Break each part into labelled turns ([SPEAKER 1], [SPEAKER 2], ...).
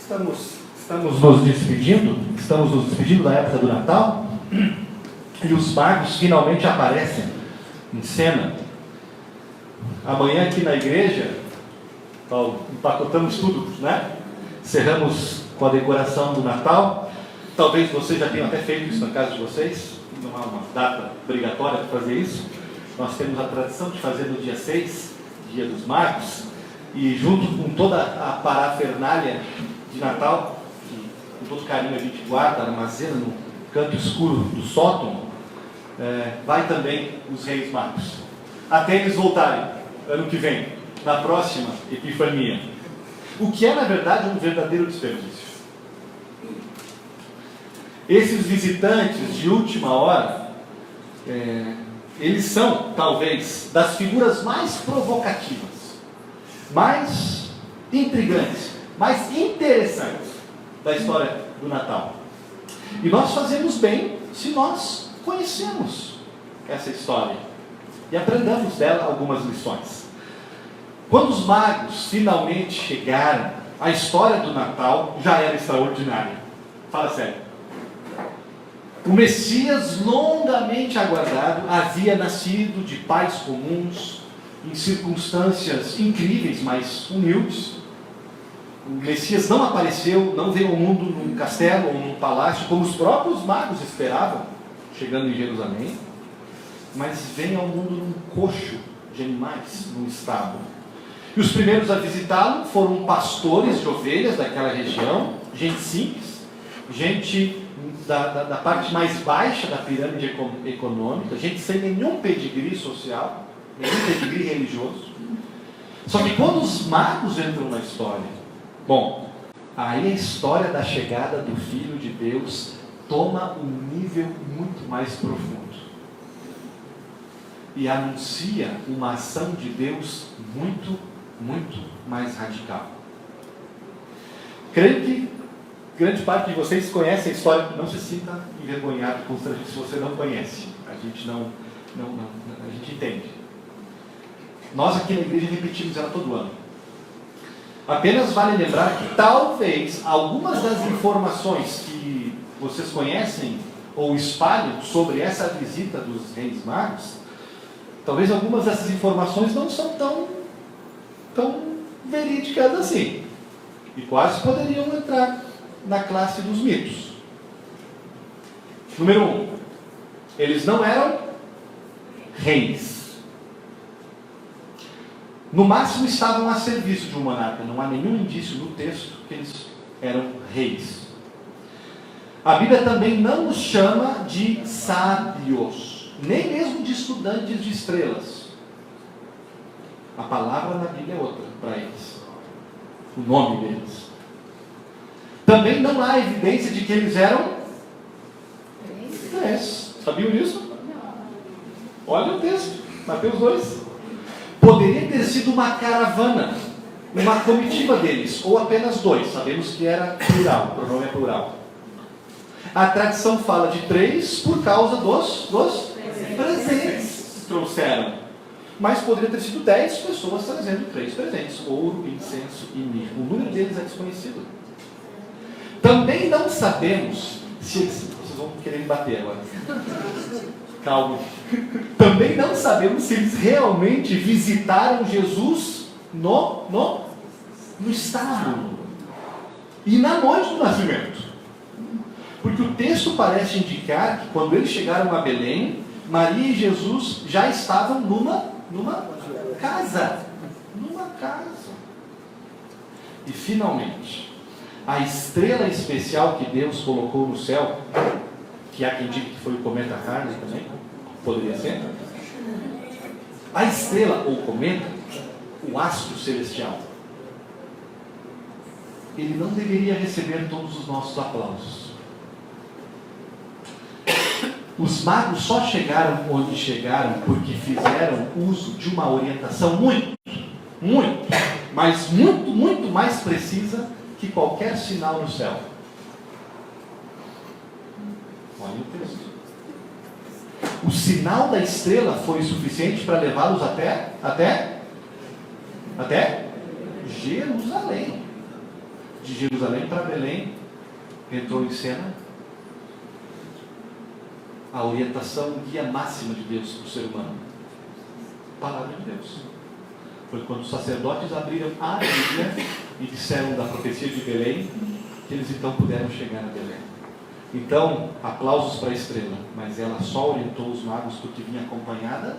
[SPEAKER 1] Estamos nos despedindo da época do Natal, e os magos finalmente aparecem em cena. Amanhã aqui na igreja, empacotamos tudo, né? Cerramos com a decoração do Natal. Talvez vocês já tenham até feito isso na casa de vocês, não há uma data obrigatória para fazer isso. Nós temos a tradição de fazer no dia 6, dia dos magos, e junto com toda a parafernália de Natal, que com todo carinho a gente guarda, armazena no canto escuro do sótão, vai também os Reis Magos, até eles voltarem ano que vem, na próxima Epifania, o que é na verdade um verdadeiro desperdício. Esses visitantes de última hora, eles são talvez das figuras mais provocativas, mais intrigantes, mais interessantes da história do Natal. E nós fazemos bem se nós conhecemos essa história e aprendamos dela algumas lições. Quando os magos finalmente chegaram, a história do Natal já era extraordinária. Fala sério. O Messias, longamente aguardado, havia nascido de pais comuns, em circunstâncias incríveis, mas humildes. O Messias não apareceu, não veio ao mundo num castelo ou num palácio, como os próprios magos esperavam, chegando em Jerusalém, mas vem ao mundo num coxo de animais, num estábulo. E os primeiros a visitá-lo foram pastores de ovelhas daquela região, gente simples, gente da parte mais baixa da pirâmide econômica, gente sem nenhum pedigree social, nenhum pedigree religioso. Só que quando os magos entram na história, bom, aí a história da chegada do Filho de Deus toma um nível muito mais profundo e anuncia uma ação de Deus muito, muito mais radical. Creio que grande parte de vocês conhece a história. Não se sinta envergonhado, constrangido se você não conhece. A gente a gente entende. Nós aqui na igreja repetimos ela todo ano. Apenas vale lembrar que talvez algumas das informações que vocês conhecem ou espalham sobre essa visita dos Reis Magos, talvez algumas dessas informações não são tão verídicas assim. E quase poderiam entrar na classe dos mitos. Número 1, eles não eram reis. No máximo estavam a serviço de um monarca. Não há nenhum indício no texto que eles eram reis. A Bíblia também não nos chama de sábios, nem mesmo de estudantes de estrelas. A palavra na Bíblia é outra para eles, o nome deles. Também não há evidência de que eles eram reis. Sabiam disso? Olha o texto, Mateus 2. Poderia ter sido uma caravana, uma comitiva deles, ou apenas dois. Sabemos que era plural, o pronome é plural. A tradição fala de 3 por causa dos presentes que trouxeram. Mas poderia ter sido 10 pessoas trazendo 3 presentes: ouro, incenso e mirra. O número deles é desconhecido. Também não sabemos se eles... Vocês vão querer me bater agora. Calma. Também não sabemos se eles realmente visitaram Jesus no estábulo e na noite do nascimento. Porque o texto parece indicar que quando eles chegaram a Belém, Maria e Jesus já estavam numa casa. Numa casa. E finalmente, a estrela especial que Deus colocou no céu, que há quem diga que foi o cometa Halley também, poderia ser. A estrela ou cometa, o astro celestial, ele não deveria receber todos os nossos aplausos. Os magos só chegaram onde chegaram porque fizeram uso de uma orientação muito mais precisa que qualquer sinal no céu. Olha o texto. O sinal da estrela foi suficiente para levá-los até Jerusalém. de Jerusalém para Belém, entrou em cena a orientação, guia máxima de Deus para o ser humano. Palavra de Deus. Foi quando os sacerdotes abriram a Bíblia e disseram da profecia de Belém, que eles então puderam chegar a Belém. Então, aplausos para a estrela, mas ela só orientou os magos porque vinha acompanhada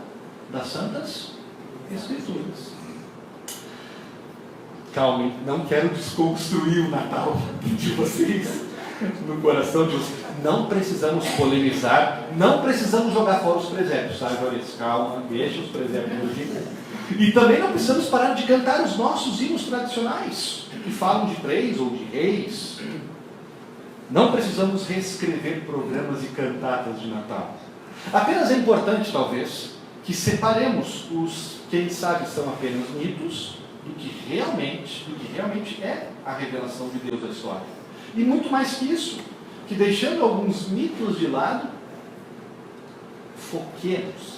[SPEAKER 1] das Santas Escrituras. Calma, não quero desconstruir o Natal de vocês no coração de vocês. Não precisamos polemizar, não precisamos jogar fora os presépios, sabe, Maurício? Calma, deixa os presépios no dia. E também não precisamos parar de cantar os nossos hinos tradicionais, que falam de reis ou de reis. Não precisamos reescrever programas e cantatas de Natal. Apenas é importante, talvez, que separemos os, quem sabe, são apenas mitos, do que realmente é a revelação de Deus da história. E muito mais que isso, que deixando alguns mitos de lado, foquemos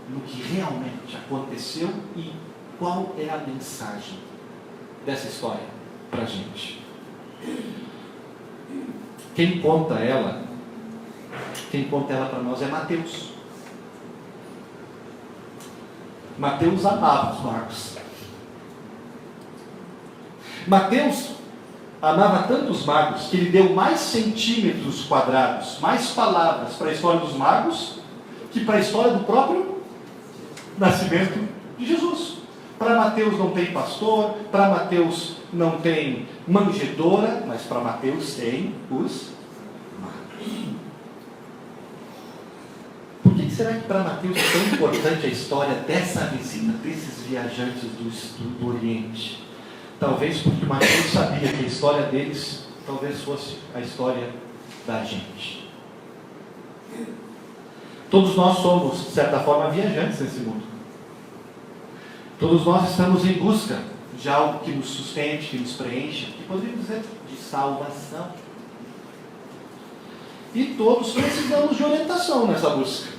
[SPEAKER 1] no que realmente aconteceu e qual é a mensagem dessa história para a gente. Quem conta ela para nós é Mateus. Mateus amava os magos. Mateus amava tanto os magos que ele deu mais centímetros quadrados, mais palavras para a história dos magos que para a história do próprio nascimento de Jesus. Para Mateus não tem pastor, para Mateus não tem manjedoura, mas para Mateus tem os magos. Por que será que para Mateus é tão importante a história dessa visita, desses viajantes do Oriente? Talvez porque Mateus sabia que a história deles talvez fosse a história da gente. Todos nós somos, de certa forma, viajantes nesse mundo. Todos nós estamos em busca de algo que nos sustente, que nos preencha, que poderíamos dizer de salvação. E todos precisamos de orientação nessa busca.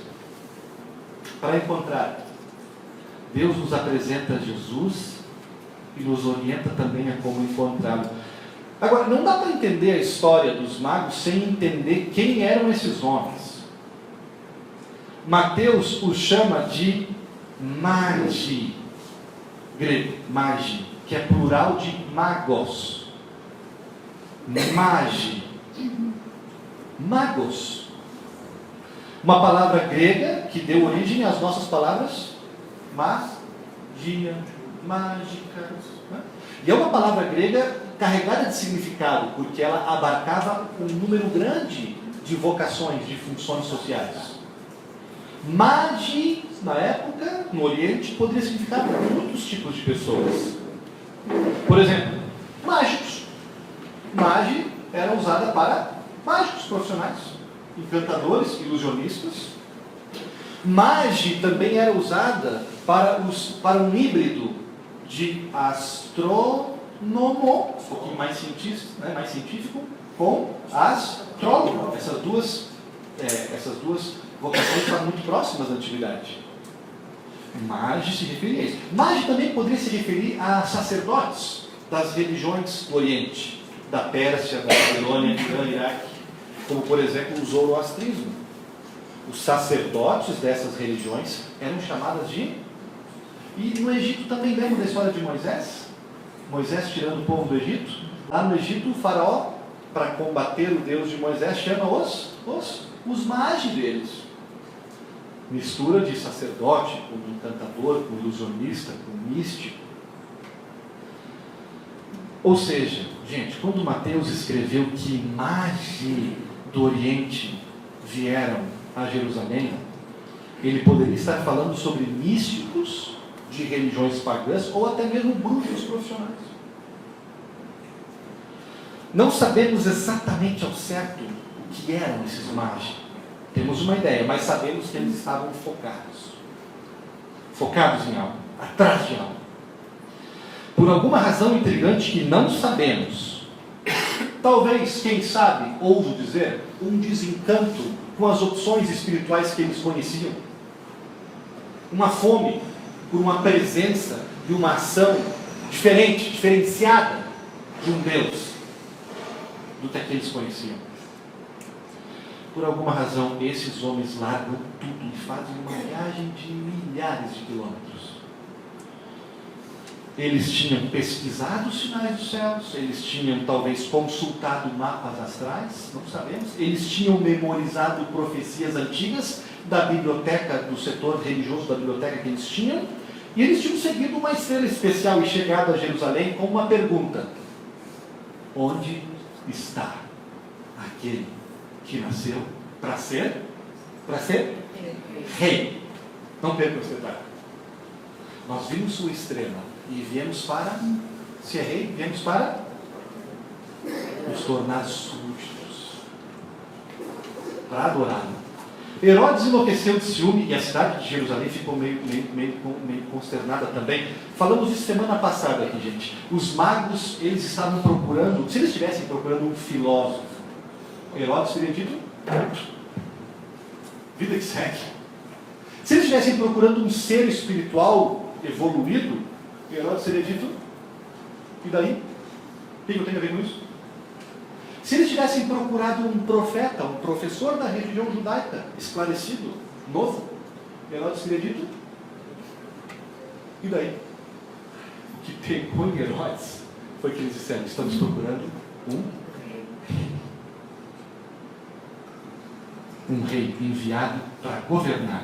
[SPEAKER 1] Para encontrar, Deus nos apresenta Jesus e nos orienta também a como encontrá-lo. Agora, não dá para entender a história dos magos sem entender quem eram esses homens. Mateus os chama de magi, grego, magi, que é plural de magos. Magi. Magos. Uma palavra grega que deu origem às nossas palavras magia, mágica. Né? E é uma palavra grega carregada de significado, porque ela abarcava um número grande de vocações, de funções sociais. Magi, na época, no Oriente, poderia significar muitos tipos de pessoas. Por exemplo, mágicos. Magi era usada para mágicos profissionais, encantadores, ilusionistas. Magi também era usada para um híbrido de astrônomo, um pouquinho mais científico, com astrólogo. Essas duas vocações estavam muito próximas da antiguidade. Magi se referia a isso. Magi também poderia se referir a sacerdotes das religiões do Oriente, da Pérsia, da Babilônia, do Iraque, como por exemplo o zoroastrismo. Os sacerdotes dessas religiões eram chamadas de... E no Egito também lembra da história de Moisés? Moisés tirando o povo do Egito. Lá no Egito o faraó, para combater o Deus de Moisés, chama os magi deles. Mistura de sacerdote com encantador, com ilusionista, com místico. Ou seja, gente, quando Mateus escreveu que magi do Oriente vieram a Jerusalém, ele poderia estar falando sobre místicos de religiões pagãs ou até mesmo bruxos profissionais. Não sabemos exatamente ao certo o que eram esses magi. Temos uma ideia, mas sabemos que eles estavam focados em algo, atrás de algo. Por alguma razão intrigante que não sabemos, talvez, quem sabe, ouso dizer, um desencanto com as opções espirituais que eles conheciam, uma fome por uma presença e uma ação diferente, diferenciada, de um Deus do que aqueles conheciam. Por alguma razão, esses homens largam tudo e fazem uma viagem de milhares de quilômetros. Eles tinham pesquisado os sinais dos céus, eles tinham talvez consultado mapas astrais, não sabemos. Eles tinham memorizado profecias antigas da biblioteca, do setor religioso da biblioteca que eles tinham, e eles tinham seguido uma estrela especial e chegado a Jerusalém com uma pergunta: onde está aquele que nasceu para ser rei? Não perca esse detalhe. Nós vimos sua estrela e viemos para, se é rei, viemos para nos tornar súditos, para adorá-lo. Herodes enlouqueceu de ciúme e a cidade de Jerusalém ficou meio consternada também. Falamos isso semana passada aqui, gente. Os magos, eles estavam procurando, se eles estivessem procurando um filósofo, Herodes teria dito: vida que segue. Se eles estivessem procurando um ser espiritual evoluído, Herodes teria dito: e daí? O que eu tenho a ver com isso? Se eles tivessem procurado um profeta, um professor da religião judaica, esclarecido, novo, Herodes teria dito: e daí? O que pegou em Herodes foi que eles disseram: estamos procurando um rei enviado para governar.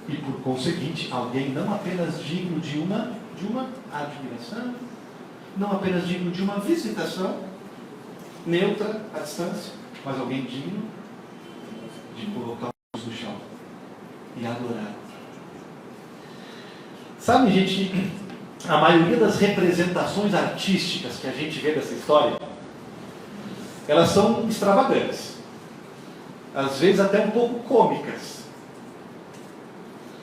[SPEAKER 1] E por conseguinte, alguém não apenas digno de uma admiração, não apenas digno de uma visitação, neutra, à distância, mas alguém digno de colocar os no chão e adorar. Sabe, gente, a maioria das representações artísticas que a gente vê dessa história, elas são extravagantes, às vezes até um pouco cômicas.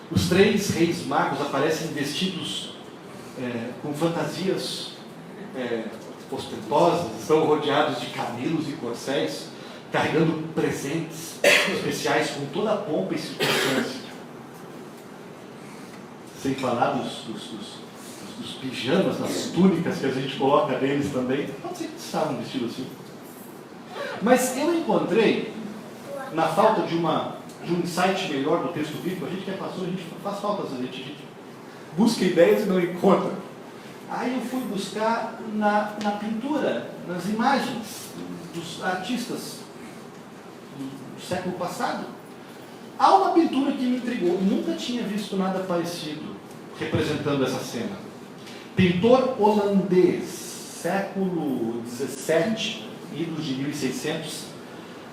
[SPEAKER 1] Os 3 reis magos aparecem vestidos com fantasias ostentosas, estão rodeados de camelos e corcéis, carregando presentes especiais com toda a pompa e circunstância. Sem falar dos pijamas, das túnicas que a gente coloca neles também. Não sei que estavam vestidos assim. Mas eu encontrei, na falta de um insight melhor do texto bíblico, a gente que é pastor, a gente faz faltas, a gente busca ideias e não encontra. Aí eu fui buscar na pintura, nas imagens dos artistas do século passado. Há uma pintura que me intrigou, nunca tinha visto nada parecido representando essa cena. Pintor holandês, século XVII, idos de 1600,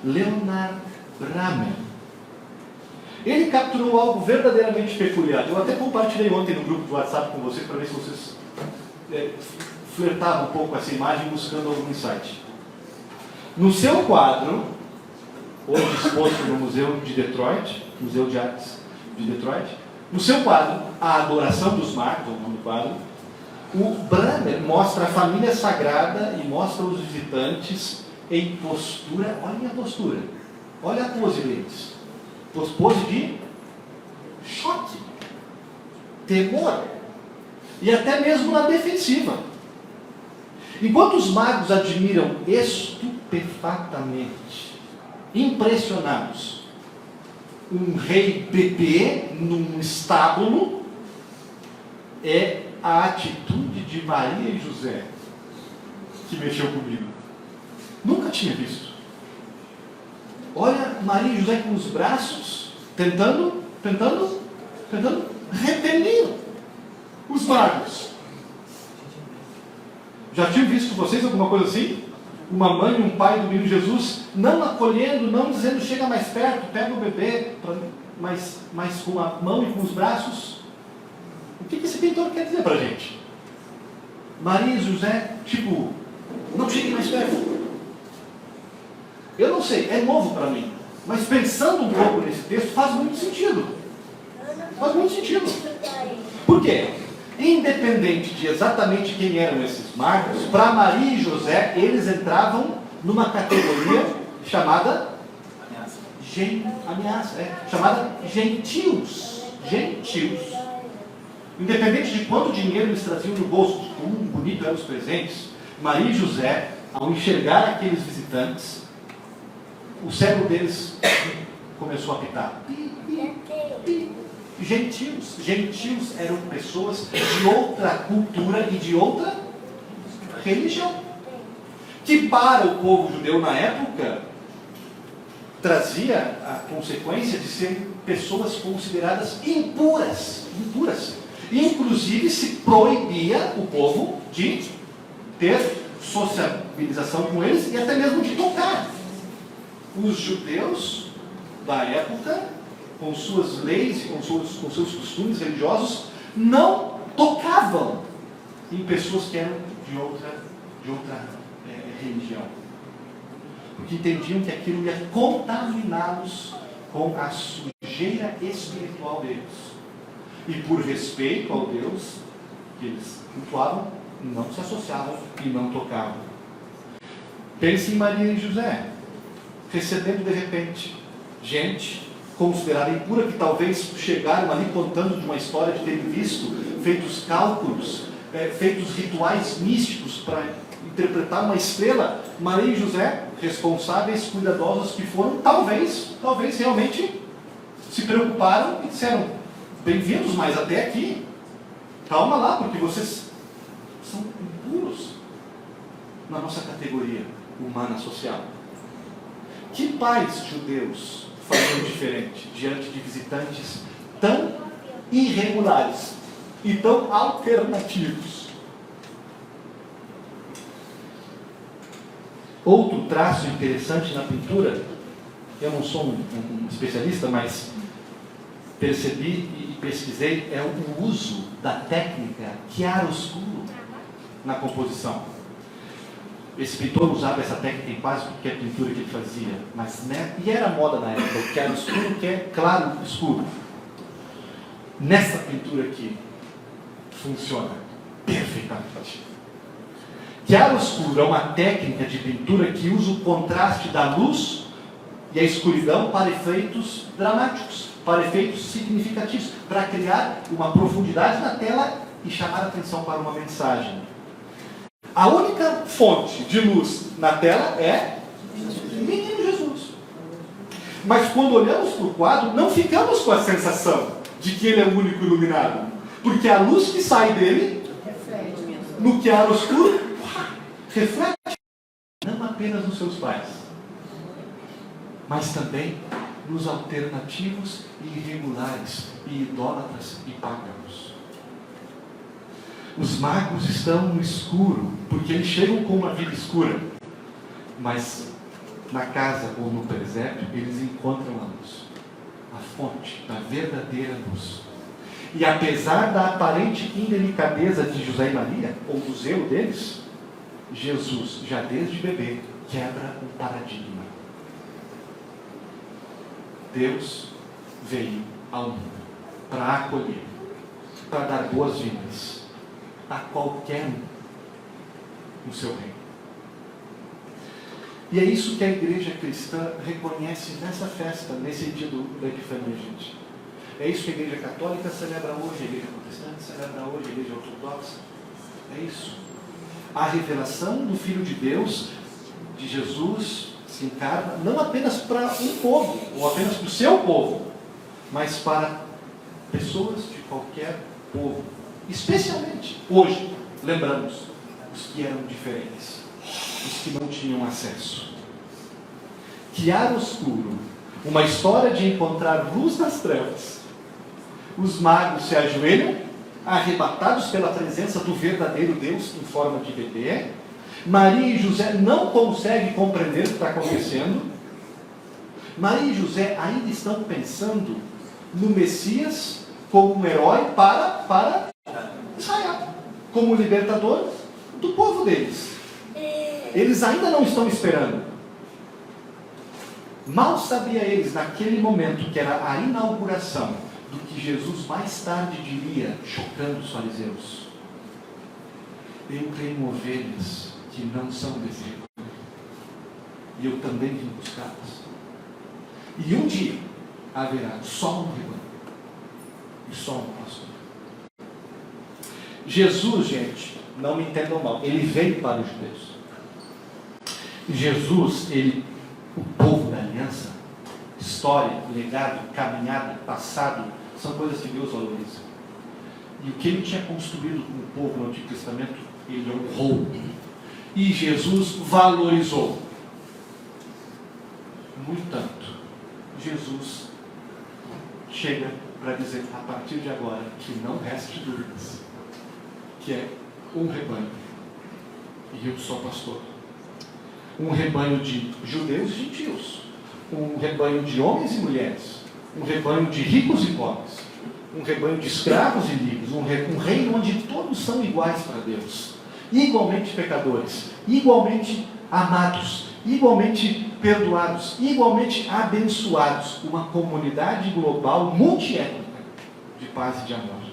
[SPEAKER 1] Leonard Bramer. Ele capturou algo verdadeiramente peculiar. Eu até compartilhei ontem no grupo do WhatsApp com vocês, para ver se vocês flertavam um pouco com essa imagem, buscando algum insight. No seu quadro, hoje exposto no Museu de Detroit, Museu de Artes de Detroit, no seu quadro, A Adoração dos Magos, o nome do quadro, o Bramer mostra a família sagrada e mostra os visitantes em postura. Olhem a postura, olha a pose deles. Pose de choque, temor e até mesmo na defensiva. Enquanto os magos admiram estupefatamente, impressionados, um rei bebê num estábulo, é a atitude de Maria e José que mexeu comigo. Nunca tinha visto. Olha Maria e José com os braços, tentando repelir os magos. Já tinham visto vocês alguma coisa assim? Uma mãe e um pai do menino Jesus não acolhendo, não dizendo chega mais perto, pega o bebê, mas com a mão e com os braços. O que esse pintor quer dizer pra gente? Maria e José, tipo, não cheguem mais perto. Eu não sei, é novo para mim, mas pensando um pouco nesse texto, faz muito sentido. Faz muito sentido. Por quê? Independente de exatamente quem eram esses magos, para Maria e José, eles entravam numa categoria chamada chamada gentios. Independente de quanto dinheiro eles traziam no bolso, de quão bonito eram os presentes, Maria e José, ao enxergar aqueles visitantes, o cérebro deles começou a apitar. Gentios. Gentios eram pessoas de outra cultura e de outra religião. Que para o povo judeu na época, trazia a consequência de serem pessoas consideradas impuras. Inclusive se proibia o povo de ter sociabilização com eles e até mesmo de tocar. Os judeus da época, com suas leis e com seus costumes religiosos, não tocavam em pessoas que eram de outra religião. Porque entendiam que aquilo ia contaminá-los com a sujeira espiritual deles. E por respeito ao Deus que eles cultuavam, não se associavam e não tocavam. Pense em Maria e José, recebendo de repente gente considerada impura, que talvez chegaram ali contando de uma história de terem visto, feitos cálculos, feitos rituais místicos para interpretar uma estrela. Maria e José, responsáveis, cuidadosos que foram, talvez realmente se preocuparam e disseram: bem-vindos, mas até aqui, calma lá, porque vocês são impuros na nossa categoria humana social. Que pais judeus fariam diferente diante de visitantes tão irregulares e tão alternativos? Outro traço interessante na pintura, eu não sou um especialista, mas percebi e pesquisei, é o uso da técnica chiaroscuro na composição. Esse pintor usava essa técnica em quase qualquer pintura que ele fazia, mas, e era moda na época, o chiaroscuro, que é claro escuro. Nessa pintura aqui, funciona perfeitamente. Chiaroscuro é uma técnica de pintura que usa o contraste da luz e a escuridão para efeitos dramáticos, para efeitos significativos, para criar uma profundidade na tela e chamar a atenção para uma mensagem. A única fonte de luz na tela é o menino Jesus. Mas quando olhamos para o quadro, não ficamos com a sensação de que ele é o único iluminado, porque a luz que sai dele, no chiaroscuro, reflete não apenas nos seus pais, mas também nos alternativos e irregulares e idólatras e pagãos. Os magos estão no escuro, porque eles chegam com uma vida escura, mas na casa ou no presépio eles encontram a luz, a fonte da verdadeira luz. E apesar da aparente indelicadeza de José e Maria, ou do zelo deles, Jesus, já desde bebê, quebra um paradigma. Deus veio ao mundo para acolher, para dar boas-vindas a qualquer um no seu reino. E é isso que a igreja cristã reconhece nessa festa, nesse dia da Epifania, gente. É isso que a igreja católica celebra hoje, a igreja protestante celebra hoje, a igreja ortodoxa. É isso. A revelação do Filho de Deus, de Jesus, se encarna não apenas para um povo, ou apenas para o seu povo, mas para pessoas de qualquer povo. Especialmente, hoje, lembramos, os que eram diferentes, os que não tinham acesso. Chiaroscuro, uma história de encontrar luz nas trevas. Os magos se ajoelham, arrebatados pela presença do verdadeiro Deus em forma de bebê. Maria e José não conseguem compreender o que está acontecendo. Maria e José ainda estão pensando no Messias como um herói para Israel, como o libertador do povo deles. Eles ainda não estão esperando. Mal sabia eles naquele momento que era a inauguração do que Jesus mais tarde diria, chocando os fariseus: eu tenho ovelhas que não são desse rebanho, e eu também vim buscá-las. E um dia haverá só um rebanho e só um pastor. Jesus, gente, Não me entendam mal. Ele veio para os judeus. Jesus, o povo da aliança, história, legado, caminhada, passado, são coisas que Deus valoriza. E o que ele tinha construído com o povo no Antigo Testamento, ele honrou. E Jesus valorizou. No entanto, Jesus chega para dizer, a partir de agora, que não reste dúvidas, que é um rebanho, e eu sou pastor. Um rebanho de judeus e gentios, um rebanho de homens e mulheres, um rebanho de ricos e pobres, um rebanho de escravos e livres, um reino onde todos são iguais para Deus, igualmente pecadores, igualmente amados, igualmente perdoados, igualmente abençoados, uma comunidade global multiétnica de paz e de amor.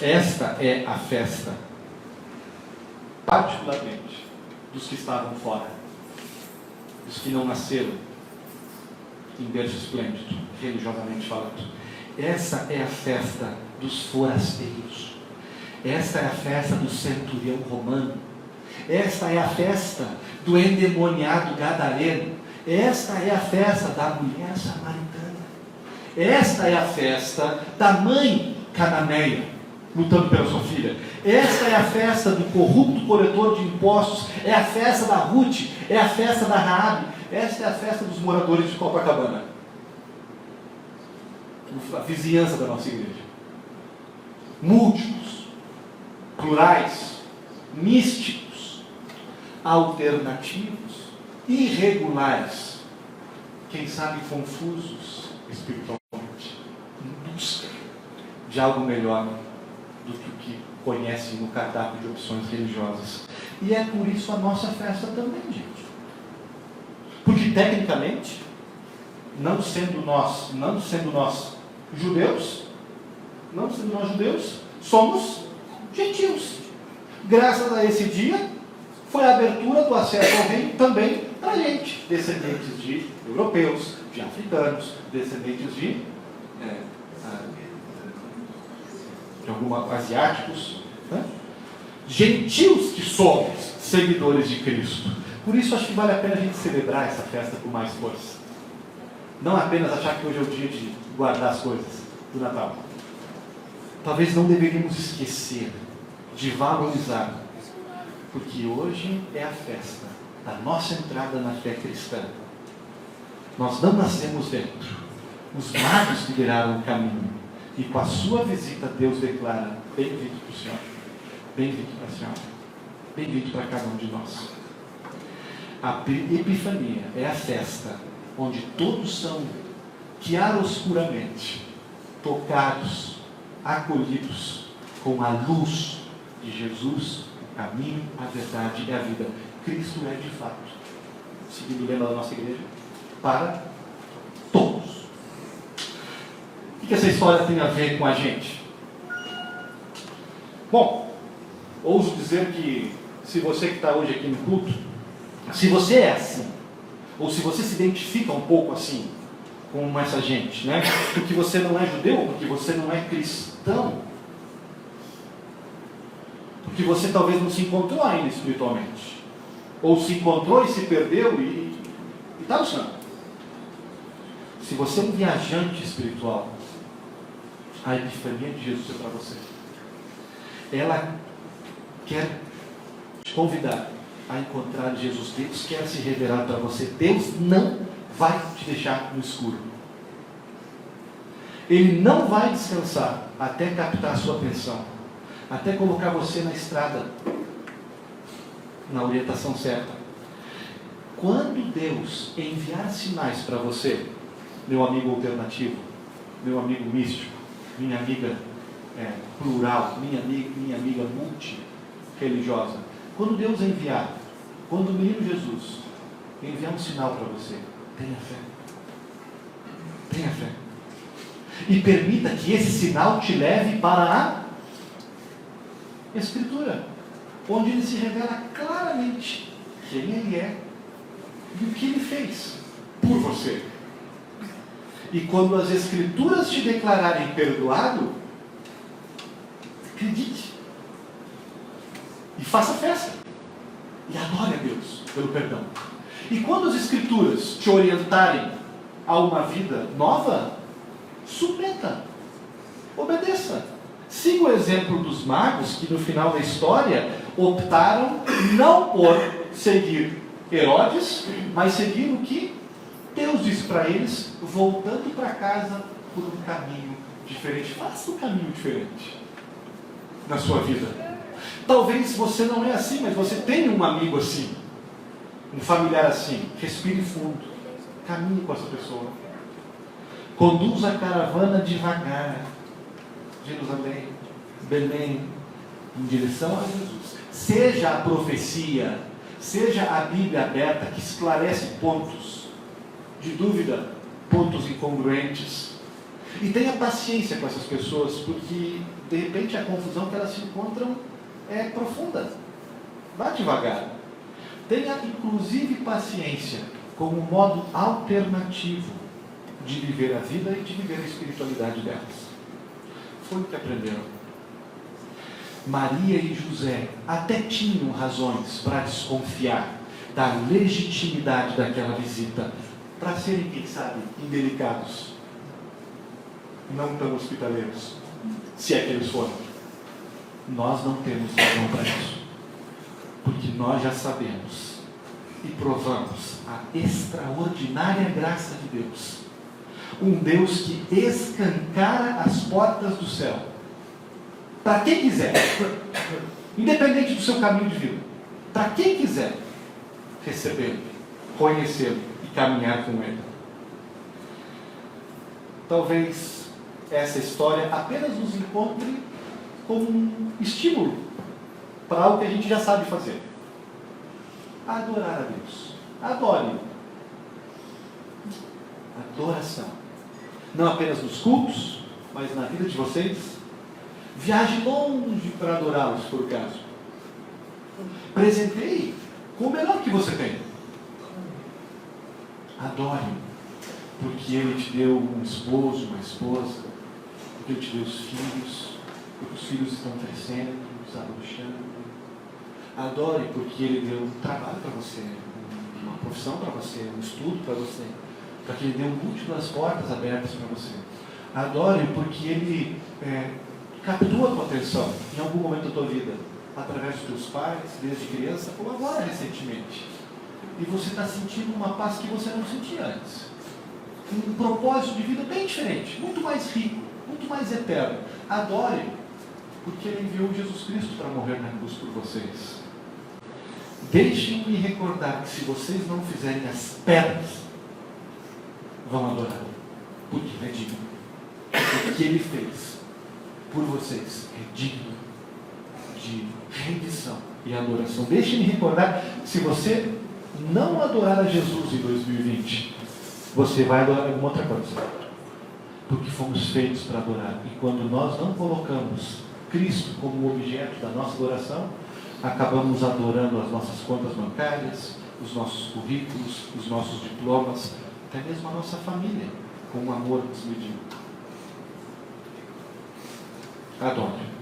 [SPEAKER 1] Esta é a festa, particularmente, dos que estavam fora, dos que não nasceram em berço esplêndido, religiosamente falando. Essa é a festa dos forasteiros. Esta é a festa do centurião romano. Esta é a festa do endemoniado gadareno. Esta é a festa da mulher samaritana. Esta é a festa da mãe cananeia, lutando pela sua filha. Esta é a festa do corrupto coletor de impostos. É a festa da Ruth. É a festa da Raabe. Esta é a festa dos moradores de Copacabana, a vizinhança da nossa igreja. Múltiplos, plurais, místicos, alternativos, irregulares, quem sabe confusos espiritualmente, em busca de algo melhor do que o que conhecem no cardápio de opções religiosas. E é por isso a nossa festa também, gente. Porque tecnicamente, não sendo nós judeus, somos gentios. Graças a esse dia, foi a abertura do acesso ao reino também para a gente, descendentes de europeus, de africanos, descendentes de asiáticos, né? Gentios que somos seguidores de Cristo. Por isso acho que vale a pena a gente celebrar essa festa com mais força. Não apenas achar que hoje é o dia de guardar as coisas do Natal. Talvez não deveríamos esquecer de valorizar, porque hoje é a festa da nossa entrada na fé cristã. Nós não nascemos dentro. Os magos lideraram o caminho. E com a sua visita, Deus declara: bem-vindo para o Senhor, bem-vindo para a Senhora, bem-vindo para cada um de nós. A Epifania é a festa onde todos são chiaroscuramente tocados, acolhidos com a luz de Jesus, o caminho, a verdade e a vida. Cristo é de fato, seguindo o lema da nossa igreja, para todos. O que essa história tem a ver com a gente? Bom, ouso dizer que se você que está hoje aqui no culto, se você é assim, ou se você se identifica um pouco assim com essa gente, né? Porque você não é judeu, porque você não é cristão, porque você talvez não se encontrou ainda espiritualmente, ou se encontrou e se perdeu e está no chão. Se você é um viajante espiritual, a epifania de Jesus é para você. Ela quer te convidar a encontrar Jesus. Deus quer se revelar para você. Deus não vai te deixar no escuro. Ele não vai descansar até captar a sua atenção, até colocar você na estrada, na orientação certa. Quando Deus enviar sinais para você, meu amigo alternativo, meu amigo místico, minha amiga plural, minha amiga multi-religiosa, quando Deus enviar, quando o menino Jesus enviar um sinal para você, tenha fé. Tenha fé. E permita que esse sinal te leve para a Escritura, onde ele se revela claramente quem ele é e o que ele fez por você. E quando as Escrituras te declararem perdoado, Acredite. E faça festa. E adore a Deus pelo perdão. E quando as Escrituras te orientarem a uma vida nova, submeta. Obedeça. Siga o exemplo dos magos que no final da história optaram não por seguir Herodes, mas seguir o que Deus disse para eles, voltando para casa por um caminho diferente. Faça um caminho diferente na sua vida. Talvez você não é assim, mas você tem um amigo assim, um familiar assim. Respire fundo, caminhe com essa pessoa. Conduza a caravana devagar. Jerusalém, Belém, em direção a Jesus. Seja a profecia, seja a Bíblia aberta que esclarece pontos de dúvida, pontos incongruentes. E tenha paciência com essas pessoas, porque de repente a confusão que elas se encontram é profunda. Vá devagar. Tenha inclusive paciência como um modo alternativo de viver a vida e de viver a espiritualidade delas. Foi o que aprenderam. Maria e José até tinham razões para desconfiar da legitimidade daquela visita, para serem, quem sabe, indelicados, não tão hospitaleiros, se é que eles foram. Nós não temos razão para isso, porque nós já sabemos e provamos a extraordinária graça de Deus. Um Deus que escancara as portas do céu para quem quiser, independente do seu caminho de vida, para quem quiser recebê-lo, conhecê-lo e caminhar com ele. Talvez essa história apenas nos encontre como um estímulo para algo que a gente já sabe fazer: adorar a Deus. Adore. Adoração. Não apenas nos cultos, mas na vida de vocês. Viaje longe para adorá-los, se for o caso. Presenteie com o melhor que você tem. Adore, porque Ele te deu um esposo, uma esposa, porque Ele te deu os filhos, porque os filhos estão crescendo, se abrochando. Adore, porque Ele deu um trabalho para você, uma profissão para você, um estudo para você, para que Ele dê múltiplas portas abertas para você. Adore porque Ele captou a tua atenção em algum momento da tua vida, através dos teus pais, desde criança, ou agora recentemente. E você está sentindo uma paz que você não sentia antes. Um propósito de vida bem diferente, muito mais rico, muito mais eterno. Adore porque Ele enviou Jesus Cristo para morrer na cruz por vocês. Deixem-me recordar que se vocês não fizerem as pedras, vão adorar, porque Ele é digno. O que Ele fez por vocês é digno de rendição e adoração. Deixe-me recordar, se você não adorar a Jesus em 2020, você vai adorar alguma outra coisa, porque fomos feitos para adorar. E quando nós não colocamos Cristo como objeto da nossa adoração, acabamos adorando as nossas contas bancárias, os nossos currículos, os nossos diplomas, até mesmo a nossa família, com um amor desmedido. Adore.